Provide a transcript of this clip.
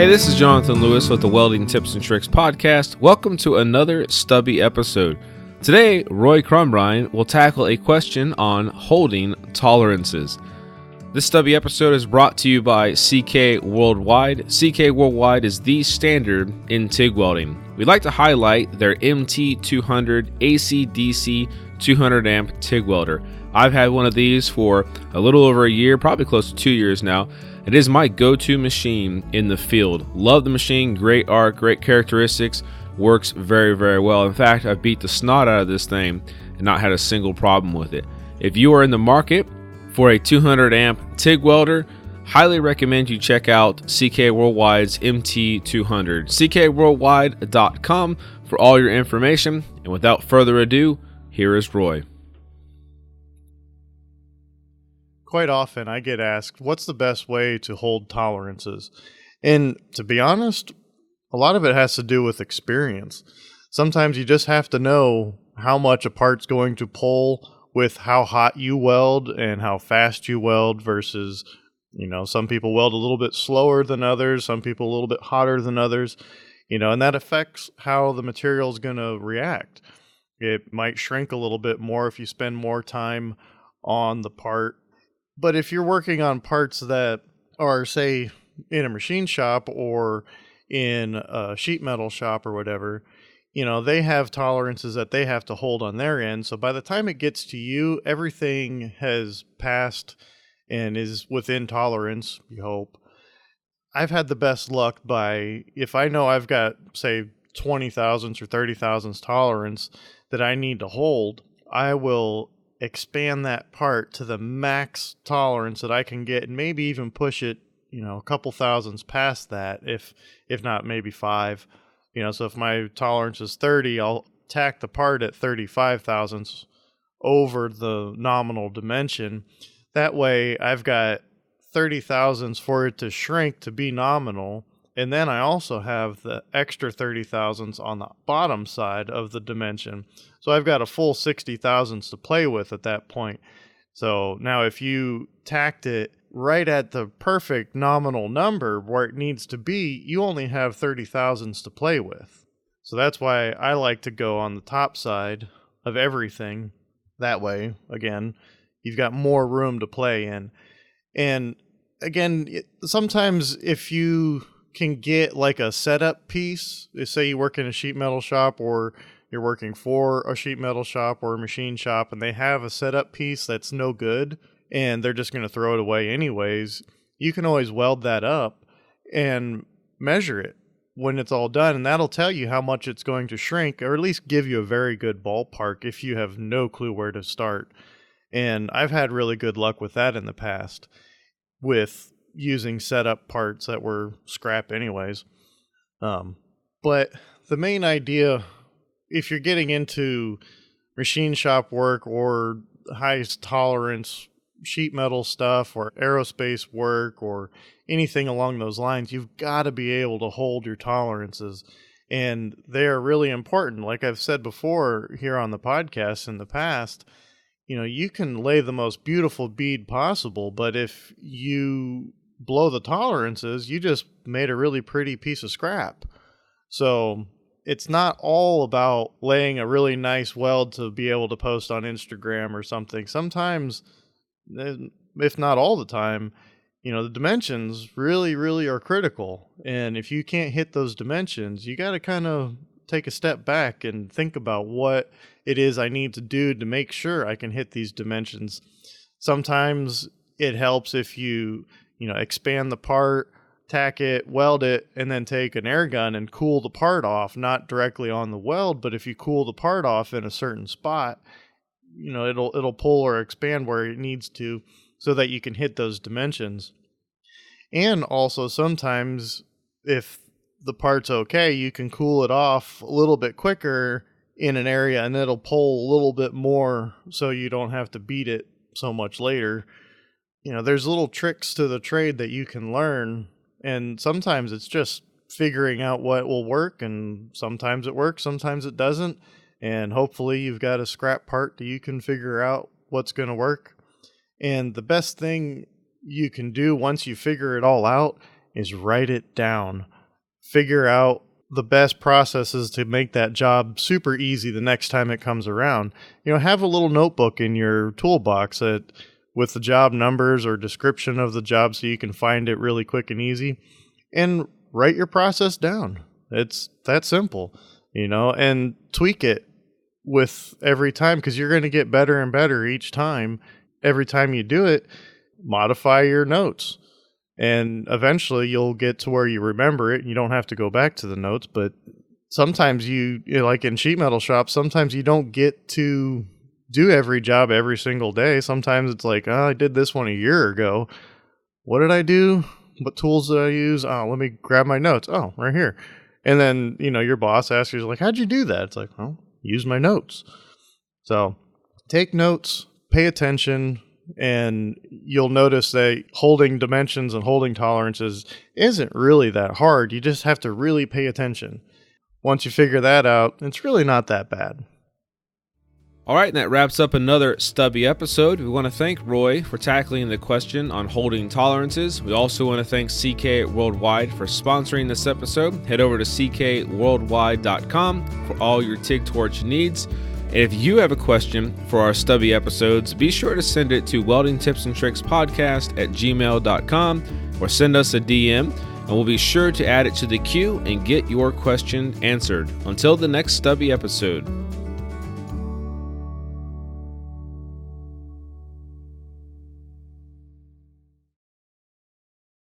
Hey, this is Jonathan Lewis with the Welding Tips and Tricks podcast. Welcome to another Stubby episode. Today, Roy Crumbrine will tackle a question on holding tolerances. This Stubby episode is brought to you by CK Worldwide. CK Worldwide is the standard in TIG welding. We'd like to highlight their MT200 AC/DC 200 amp TIG welder. I've had one of these for a little over a year, probably close to 2 years now. It is my go-to machine in the field. Love the machine, great arc, great characteristics, works very, very well. In fact, I've beat the snot out of this thing and not had a single problem with it. If you are in the market for a 200 amp TIG welder, highly recommend you check out CK Worldwide's MT200. CKWorldwide.com for all your information. And without further ado, here is Roy. Quite often I get asked, what's the best way to hold tolerances? And to be honest, a lot of it has to do with experience. Sometimes you just have to know how much a part's going to pull with how hot you weld and how fast you weld versus, some people weld a little bit slower than others, some people a little bit hotter than others, and that affects how the material is going to react. It might shrink a little bit more if you spend more time on the part. But if you're working on parts that are, say, in a machine shop or in a sheet metal shop or whatever, they have tolerances that they have to hold on their end. So by the time it gets to you, everything has passed and is within tolerance, you hope. I've had the best luck by, if I know I've got, say, 20 thousandths or 30 thousandths tolerance that I need to hold, I will expand that part to the max tolerance that I can get and maybe even push it, a couple thousandths past that, if not maybe 5. So if my tolerance is 30, I'll tack the part at 35 thousandths over the nominal dimension. That way I've got 30 thousandths for it to shrink to be nominal. And then I also have the extra 30 thousandths on the bottom side of the dimension. So I've got a full 60 thousandths to play with at that point. So now if you tacked it right at the perfect nominal number where it needs to be, you only have 30 thousandths to play with. So that's why I like to go on the top side of everything. That way, again, you've got more room to play in. And again, sometimes if you can get like a setup piece, say you work in a sheet metal shop or you're working for a sheet metal shop or a machine shop and they have a setup piece that's no good and they're just going to throw it away anyways, you can always weld that up and measure it when it's all done, and that'll tell you how much it's going to shrink, or at least give you a very good ballpark if you have no clue where to start. And I've had really good luck with that in the past with using setup parts that were scrap anyways. But the main idea, if you're getting into machine shop work or highest tolerance sheet metal stuff or aerospace work or anything along those lines, you've got to be able to hold your tolerances. And they are really important. Like I've said before here on the podcast in the past, you can lay the most beautiful bead possible, but if you blow the tolerances, you just made a really pretty piece of scrap. So it's not all about laying a really nice weld to be able to post on Instagram or something. Sometimes, if not all the time, the dimensions really, really are critical. And if you can't hit those dimensions, you got to kind of take a step back and think about what it is I need to do to make sure I can hit these dimensions. Sometimes it helps if you expand the part, tack it, weld it, and then take an air gun and cool the part off, not directly on the weld, but if you cool the part off in a certain spot, it'll pull or expand where it needs to so that you can hit those dimensions. And also sometimes if the part's okay, you can cool it off a little bit quicker in an area and it'll pull a little bit more so you don't have to beat it so much later. There's little tricks to the trade that you can learn, and sometimes it's just figuring out what will work, and sometimes it works, sometimes it doesn't, and hopefully you've got a scrap part that you can figure out what's going to work. And the best thing you can do once you figure it all out is write it down. figure out the best processes to make that job super easy the next time it comes around. Have a little notebook in your toolbox with the job numbers or description of the job so you can find it really quick and easy, and write your process down. It's that simple, and tweak it with every time, because you're going to get better and better each time. Every time you do it, modify your notes. And eventually you'll get to where you remember it and you don't have to go back to the notes. But sometimes like in sheet metal shops, sometimes you don't get to do every job every single day. Sometimes it's like, I did this one a year ago. What did I do? What tools did I use? Oh, let me grab my notes. Oh, right here. And then, your boss asks you, like, how'd you do that? It's like, well, use my notes. So take notes, pay attention, and you'll notice that holding dimensions and holding tolerances isn't really that hard. You just have to really pay attention. Once you figure that out, it's really not that bad. All right, and that wraps up another Stubby episode. We want to thank Roy for tackling the question on holding tolerances. We also want to thank CK Worldwide for sponsoring this episode. Head over to ckworldwide.com for all your TIG torch needs. And if you have a question for our Stubby episodes, be sure to send it to weldingtipsandtrickspodcast@gmail.com or send us a DM, and we'll be sure to add it to the queue and get your question answered. Until the next Stubby episode.